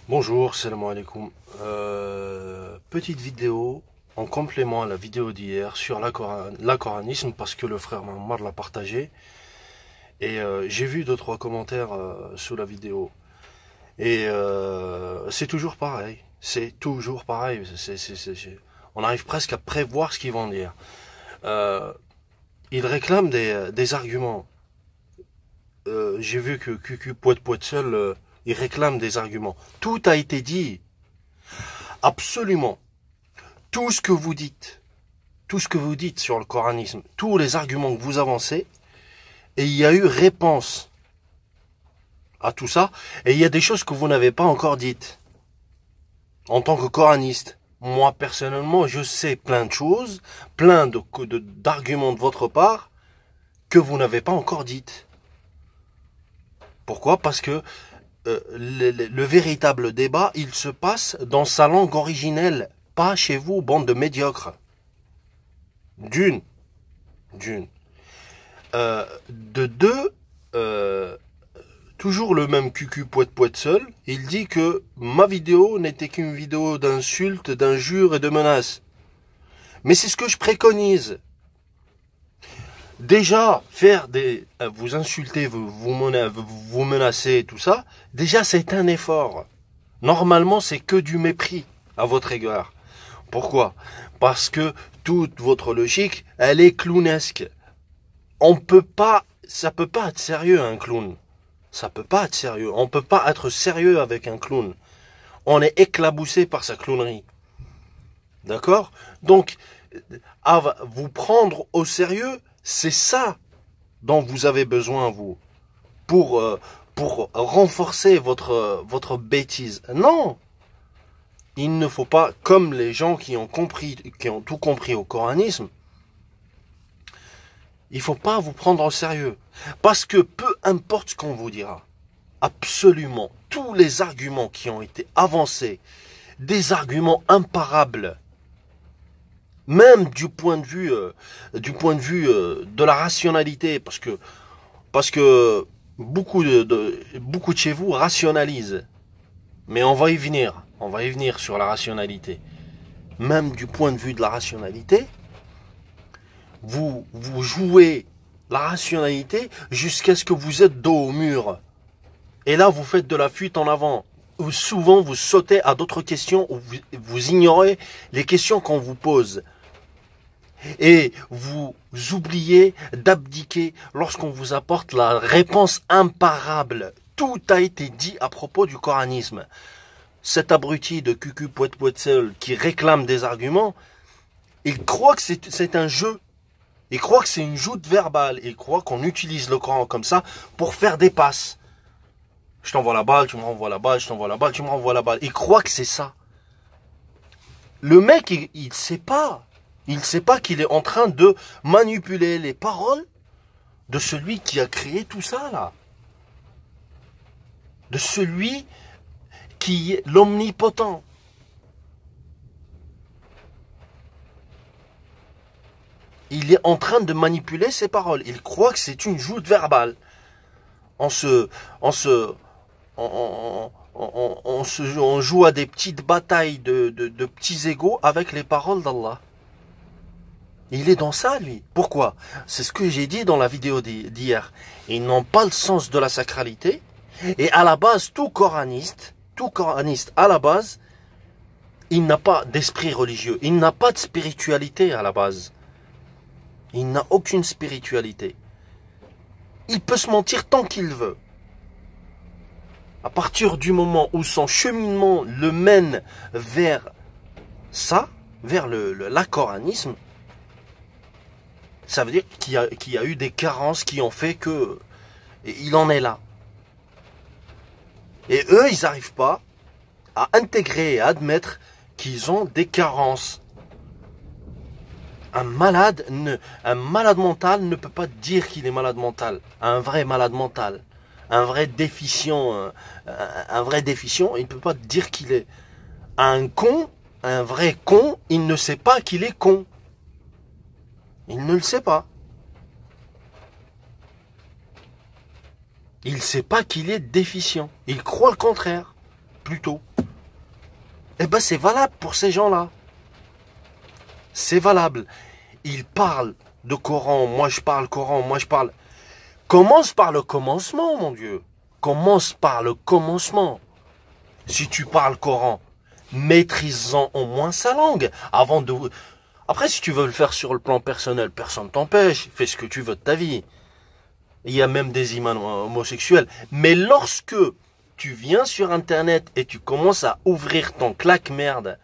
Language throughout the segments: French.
Bonjour, salam alaikum. Petite vidéo en complément à la vidéo d'hier sur l'acoranisme parce que le frère Mammar l'a partagé et j'ai vu 2-3 commentaires sous la vidéo et c'est toujours pareil. C'est toujours pareil. On arrive presque à prévoir ce qu'ils vont dire. Ils réclament des arguments. J'ai vu que QQ Poète seul il réclame des arguments. Tout a été dit. Absolument. Tout ce que vous dites sur le coranisme, tous les arguments que vous avancez, et il y a eu réponse à tout ça, et il y a des choses que vous n'avez pas encore dites. En tant que coraniste, moi personnellement, je sais plein de choses, plein d'arguments de votre part, que vous n'avez pas encore dites. Pourquoi? Parce que le véritable débat, il se passe dans sa langue originelle, pas chez vous, bande de médiocres. D'une. De deux, toujours le même QQ Poète seul, il dit que ma vidéo n'était qu'une vidéo d'insultes, d'injures et de menaces. Mais c'est ce que je préconise. Déjà, vous insulter, vous menacer, tout ça, déjà c'est un effort. Normalement, c'est que du mépris à votre égard. Pourquoi? Parce que toute votre logique, elle est clownesque. Ça peut pas être sérieux un clown. Ça peut pas être sérieux. On peut pas être sérieux avec un clown. On est éclaboussé par sa clownerie. D'accord? Donc, à vous prendre au sérieux, c'est ça dont vous avez besoin, vous, pour renforcer votre bêtise. Non, il ne faut pas, comme les gens qui ont tout compris au coranisme, il faut pas vous prendre au sérieux. Parce que peu importe ce qu'on vous dira, absolument tous les arguments qui ont été avancés, des arguments imparables, même du point de vue de la rationalité, parce que beaucoup de chez vous rationalisent, mais on va y venir sur la rationalité. Même du point de vue de la rationalité, vous jouez la rationalité jusqu'à ce que vous êtes dos au mur, et là vous faites de la fuite en avant. Souvent vous sautez à d'autres questions ou vous ignorez les questions qu'on vous pose. Et vous oubliez d'abdiquer lorsqu'on vous apporte la réponse imparable. Tout a été dit à propos du coranisme. Cet abruti de QQ Poète seul qui réclame des arguments, il croit que c'est un jeu. Il croit que c'est une joute verbale. Il croit qu'on utilise le Coran comme ça pour faire des passes. Je t'envoie la balle, tu me renvoies la balle, je t'envoie la balle, tu me renvoies la balle. Il croit que c'est ça. Le mec, il sait pas. Il ne sait pas qu'il est en train de manipuler les paroles de celui qui a créé tout ça, là. De celui qui est l'omnipotent. Il est en train de manipuler ses paroles. Il croit que c'est une joute verbale. On joue à des petites batailles de petits égos avec les paroles d'Allah. Il est dans ça, lui. Pourquoi? C'est ce que j'ai dit dans la vidéo d'hier. Ils n'ont pas le sens de la sacralité. Et à la base, tout coraniste, à la base, il n'a pas d'esprit religieux. Il n'a pas de spiritualité à la base. Il n'a aucune spiritualité. Il peut se mentir tant qu'il veut. À partir du moment où son cheminement le mène vers ça, vers l'acoranisme, ça veut dire qu'il y a eu des carences qui ont fait que il en est là. Et eux, ils n'arrivent pas à intégrer et à admettre qu'ils ont des carences. Un malade mental ne peut pas dire qu'il est malade mental. Un vrai malade mental, un vrai déficient, il ne peut pas dire qu'il est un vrai con, il ne sait pas qu'il est con. Il ne le sait pas. Il ne sait pas qu'il est déficient. Il croit le contraire, plutôt. Eh ben c'est valable pour ces gens-là. C'est valable. Ils parlent de Coran, moi je parle Coran, moi je parle... Commence par le commencement, mon Dieu. Commence par le commencement. Si tu parles Coran, maîtrise-en au moins sa langue avant de... Après, si tu veux le faire sur le plan personnel, personne ne t'empêche. Fais ce que tu veux de ta vie. Il y a même des imams homosexuels. Mais lorsque tu viens sur Internet et tu commences à ouvrir ton claque-merde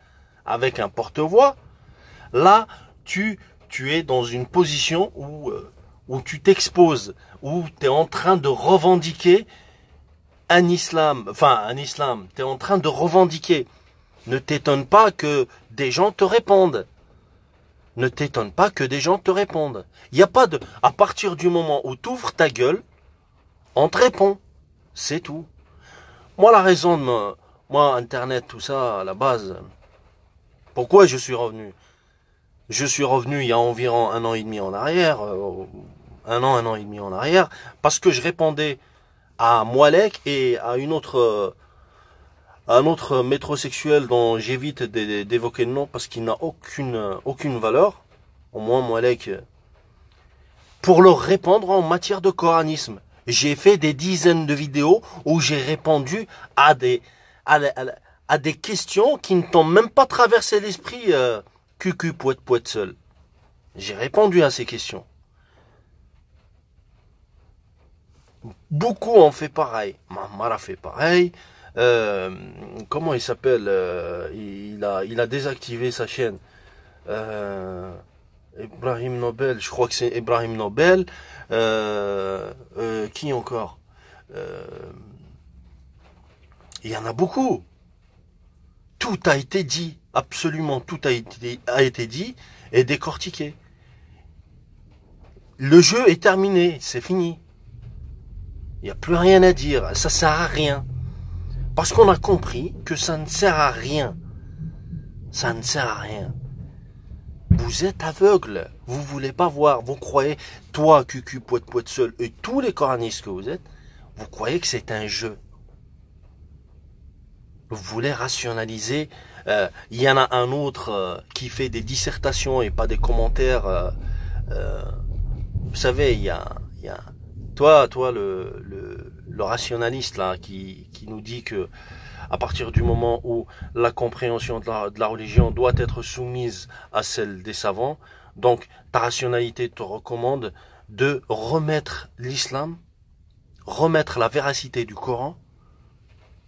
avec un porte-voix, là, tu es dans une position où tu t'exposes, où tu es en train de revendiquer un islam, tu es en train de revendiquer. Ne t'étonne pas que des gens te répondent. Ne t'étonne pas que des gens te répondent. Il n'y a pas de... À partir du moment où tu ouvres ta gueule, on te répond. C'est tout. Moi, la raison de moi, Internet, tout ça, à la base, pourquoi je suis revenu? Je suis revenu il y a environ 1 an et demi en arrière, un an et demi en arrière, parce que je répondais à Moualek et à un autre métrosexuel dont j'évite d'évoquer le nom parce qu'il n'a aucune valeur, au moins Moualek, pour leur répondre en matière de coranisme. J'ai fait des dizaines de vidéos où j'ai répondu à des questions qui ne t'ont même pas traversé l'esprit, cucu poète seul. J'ai répondu à ces questions. Beaucoup ont fait pareil. Mammar a fait pareil. Comment il s'appelle, il a désactivé sa chaîne. Ibrahim Nobel, je crois que c'est Ibrahim Nobel. Qui encore? Il y en a beaucoup. Tout a été dit, absolument tout a été dit et décortiqué. Le jeu est terminé, c'est fini. Il n'y a plus rien à dire, ça sert à rien. Parce qu'on a compris que ça ne sert à rien. Ça ne sert à rien. Vous êtes aveugle, vous voulez pas voir, vous croyez, toi, cucu, poète seul, et tous les coranistes que vous êtes, vous croyez que c'est un jeu. Vous voulez rationaliser. Il y en a un autre qui fait des dissertations et pas des commentaires. Vous savez, il y a toi le rationaliste là qui nous dit que à partir du moment où la compréhension de la religion doit être soumise à celle des savants, donc ta rationalité te recommande de remettre l'islam, remettre la véracité du Coran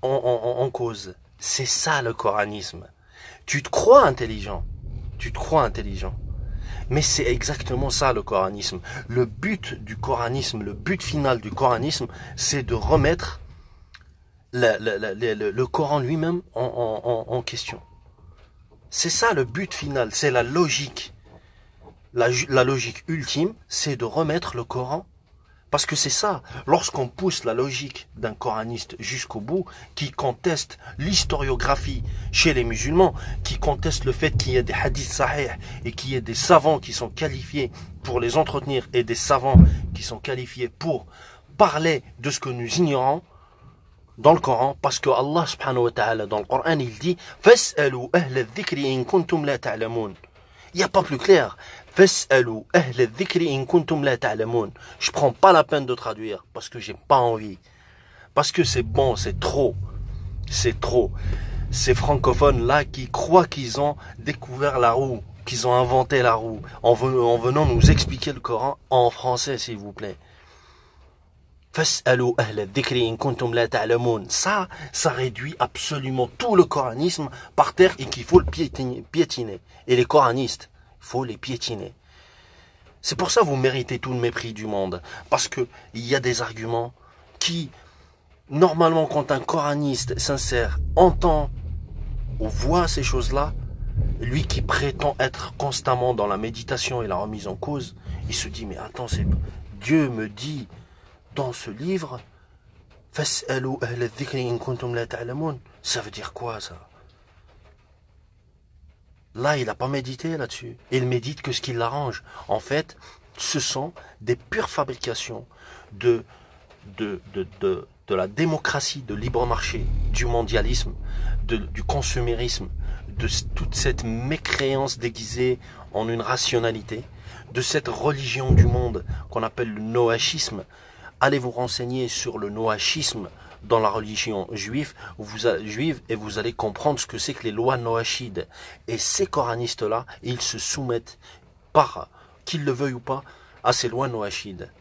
en cause. C'est ça le coranisme. Tu te crois intelligent. Mais c'est exactement ça le coranisme. Le but du coranisme, le but final du coranisme, c'est de remettre le Coran lui-même en question. C'est ça le but final, c'est la logique. La logique ultime, c'est de remettre le Coran. Parce que c'est ça, lorsqu'on pousse la logique d'un coraniste jusqu'au bout, qui conteste l'historiographie chez les musulmans, qui conteste le fait qu'il y ait des hadiths sahih et qu'il y ait des savants qui sont qualifiés pour les entretenir et des savants qui sont qualifiés pour parler de ce que nous ignorons dans le Coran, parce que Allah subhanahu wa ta'ala dans le Coran il dit « Fas'alu ahla dhikri in kuntum la ta'lamun » Il n'y a pas plus clair. Fas'alu ahla dhikri in kuntum la ta'lamun. Je prends pas la peine de traduire parce que j'ai pas envie. Parce que c'est bon, c'est trop. C'est trop. Ces francophones là qui croient qu'ils ont découvert la roue, qu'ils ont inventé la roue, en venant nous expliquer le Coran en français s'il vous plaît. Fas'alu ahla dhikri in kuntum la ta'lamun. Ça réduit absolument tout le coranisme par terre et qu'il faut le piétiner. Et les coranistes, il faut les piétiner. C'est pour ça que vous méritez tout le mépris du monde. Parce que il y a des arguments qui, normalement, quand un coraniste sincère entend ou voit ces choses-là, lui qui prétend être constamment dans la méditation et la remise en cause, il se dit, mais attends, Dieu me dit dans ce livre, Fas'alu ahla dhikri in kuntum la ta'lamun. Ça veut dire quoi ça? Là, il n'a pas médité là-dessus. Il médite que ce qui l'arrange. En fait, ce sont des pures fabrications de la démocratie de libre marché du mondialisme, du consumérisme, de toute cette mécréance déguisée en une rationalité, de cette religion du monde qu'on appelle le noachisme. Allez vous renseigner sur le noachisme dans la religion juive et vous allez comprendre ce que c'est que les lois noachides. Et ces coranistes-là, ils se soumettent, par qu'ils le veuillent ou pas, à ces lois noachides.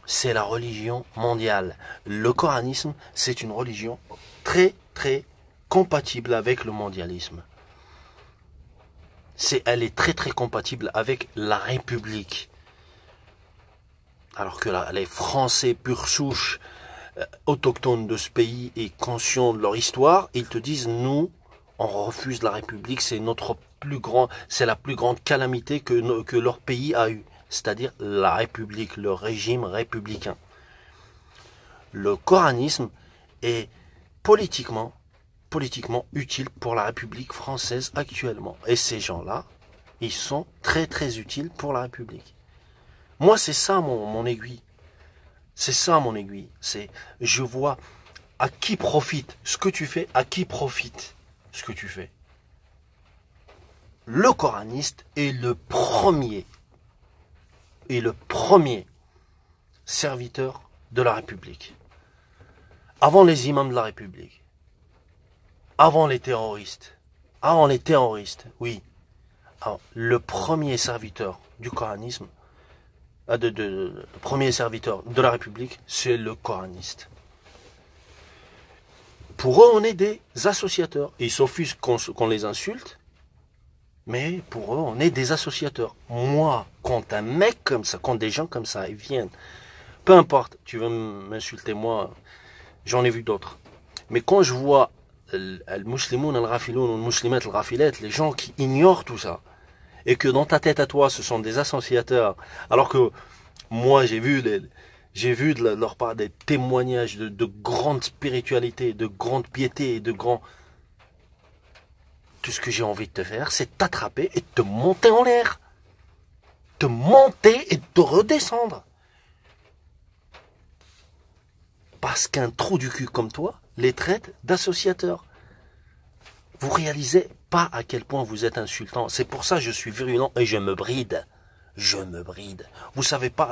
C'est la religion mondiale. Le coranisme, c'est une religion très très compatible avec le mondialisme. Elle est très très compatible avec la République. Alors que les Français pure souche, autochtones de ce pays et conscients de leur histoire, ils te disent nous, on refuse la République, c'est la plus grande calamité que leur pays a eue, c'est-à-dire la République, le régime républicain. Le coranisme est politiquement utile pour la République française actuellement. Et ces gens-là, ils sont très très utiles pour la République. Moi, c'est ça mon aiguille. C'est ça mon aiguille. Je vois à qui profite ce que tu fais, à qui profite ce que tu fais. Le coraniste est le premier serviteur de la République. Avant les imams de la République. Avant les terroristes. Oui. Alors, le premier serviteur du coranisme, le premier serviteur de la République, c'est le coraniste. Pour eux, on est des associateurs. Ils s'offusquent qu'on les insulte, mais pour eux, on est des associateurs. Moi, quand un mec comme ça, quand des gens comme ça, ils viennent, peu importe, tu veux m'insulter moi, j'en ai vu d'autres. Mais quand je vois al-muslimoun al-ghafiloun ou al-muslimat al-ghafilat, les gens qui ignorent tout ça, et que dans ta tête à toi, ce sont des associateurs, alors que moi, j'ai vu de leur part des témoignages de grande spiritualité, de grande piété, tout ce que j'ai envie de te faire, c'est t'attraper et te monter en l'air. Te monter et te redescendre. Parce qu'un trou du cul comme toi les traite d'associateurs. Vous réalisez pas à quel point vous êtes insultant. C'est pour ça que je suis virulent et je me bride. Vous savez pas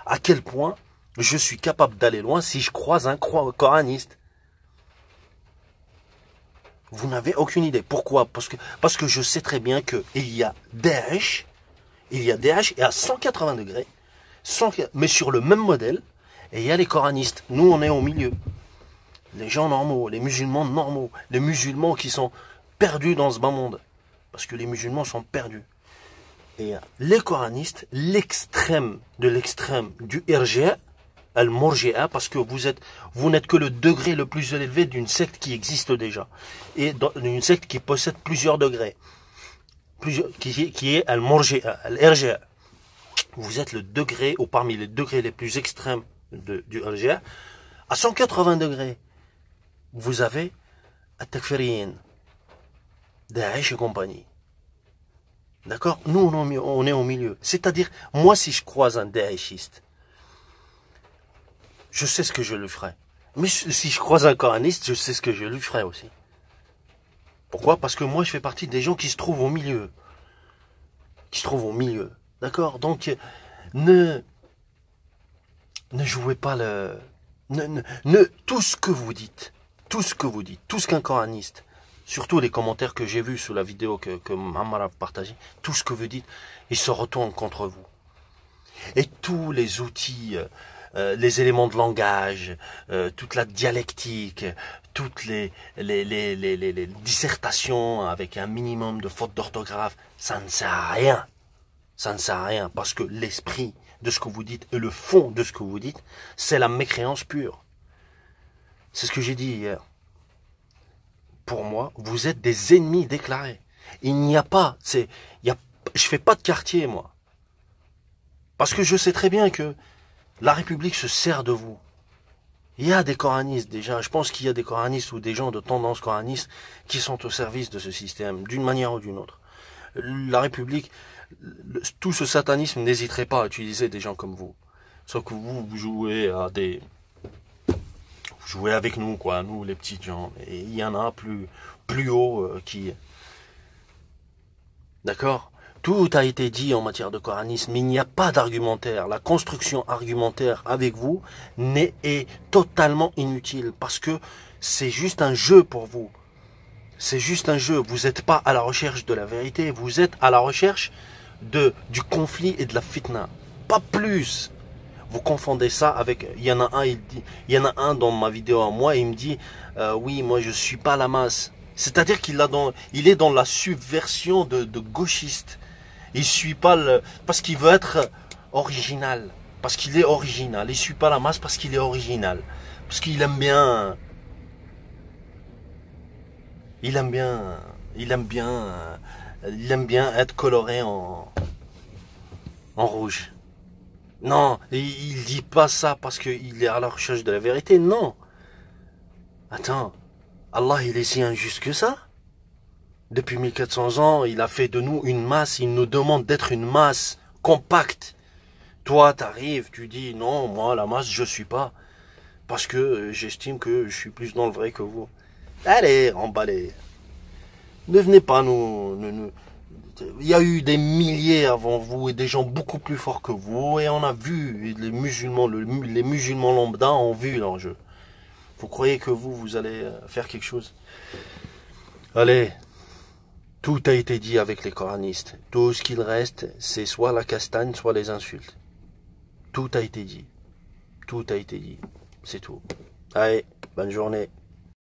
à quel point je suis capable d'aller loin si je croise un coraniste. Vous n'avez aucune idée. Pourquoi? Parce que je sais très bien qu'il y a Daesh, et à 180 degrés, mais sur le même modèle, et il y a les coranistes. Nous, on est au milieu. Les gens normaux, les musulmans normaux, les musulmans qui sont perdus dans ce bas monde. Parce que les musulmans sont perdus. Et les coranistes, l'extrême de l'extrême du irja, al-murji'a, parce que vous n'êtes que le degré le plus élevé d'une secte qui existe déjà. Et d'une secte qui possède plusieurs degrés. Qui est al-murji'a, al-irja. Vous êtes le degré, ou parmi les degrés les plus extrêmes du irja. À 180 degrés, vous avez at-takfiriyin, Daesh et compagnie. D'accord? Nous, on est au milieu. C'est-à-dire, moi, si je croise un Daeshiste, je sais ce que je lui ferai. Mais si je croise un coraniste, je sais ce que je lui ferai aussi. Pourquoi? Parce que moi, je fais partie des gens qui se trouvent au milieu. D'accord? Donc, ne jouez pas tout ce que vous dites, tout ce qu'un coraniste, surtout les commentaires que j'ai vus sous la vidéo que Mammar a partagé, tout ce que vous dites, il se retourne contre vous. Et tous les outils, les éléments de langage, toute la dialectique, toutes les dissertations avec un minimum de fautes d'orthographe, ça ne sert à rien. Ça ne sert à rien, parce que l'esprit de ce que vous dites et le fond de ce que vous dites, c'est la mécréance pure. C'est ce que j'ai dit hier. Pour moi, vous êtes des ennemis déclarés. Il n'y a pas, je fais pas de quartier, moi. Parce que je sais très bien que la République se sert de vous. Il y a des coranistes déjà, je pense qu'il y a des coranistes ou des gens de tendance coraniste qui sont au service de ce système, d'une manière ou d'une autre. La République, tout ce satanisme n'hésiterait pas à utiliser des gens comme vous. Sauf que vous jouez à des jouez avec nous, quoi, nous les petits gens. Et il y en a plus haut qui... D'accord? Tout a été dit en matière de coranisme, mais il n'y a pas d'argumentaire. La construction argumentaire avec vous est totalement inutile, parce que c'est juste un jeu pour vous. C'est juste un jeu. Vous n'êtes pas à la recherche de la vérité, vous êtes à la recherche du conflit et de la fitna. Pas plus. Vous confondez ça avec... Il y en a un dans ma vidéo à moi, il me dit oui, moi je suis pas la masse. C'est-à-dire qu'il est dans la subversion de gauchiste. Il suit pas parce qu'il veut être original. Parce qu'il est original. Il suit pas la masse parce qu'il est original. Parce qu'il aime bien... Il aime bien être coloré en rouge. Non, il dit pas ça parce qu'il est à la recherche de la vérité, non. Attends, Allah il est si injuste que ça? Depuis 1400 ans, il a fait de nous une masse, il nous demande d'être une masse compacte. Toi, t'arrives, tu dis, non, moi la masse, je suis pas. Parce que j'estime que je suis plus dans le vrai que vous. Allez, emballez. Ne venez pas il y a eu des milliers avant vous et des gens beaucoup plus forts que vous. Et on a vu, les musulmans lambda ont vu l'enjeu. Vous croyez que vous allez faire quelque chose? Allez, tout a été dit avec les coranistes. Tout ce qu'il reste, c'est soit la castagne, soit les insultes. Tout a été dit. Tout a été dit. C'est tout. Allez, bonne journée.